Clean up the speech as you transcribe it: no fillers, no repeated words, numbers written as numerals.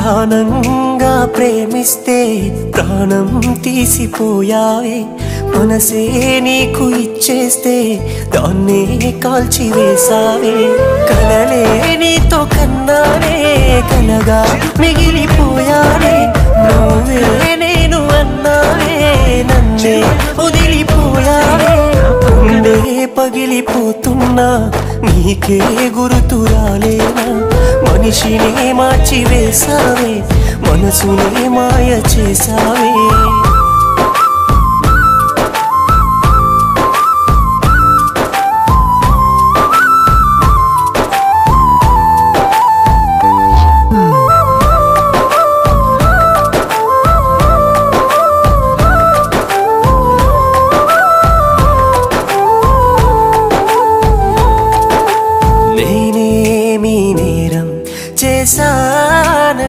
ప్రాణంగా ప్రేమిస్తే ప్రాణం తీసిపోయావే మనసే నీకు ఇచ్చేస్తే దాన్నే కాల్చివేసావే కలలే నీతో కన్నానే కలగా మిగిలిపోయానే నువ్వే నేను అన్నావే నన్నే వదిలిపోయావే గుండె పగిలిపోతున్నా నీకే గుర్తు రాలేనా మనిషినే మార్చివేసావే మనసునే మాయ చేసావే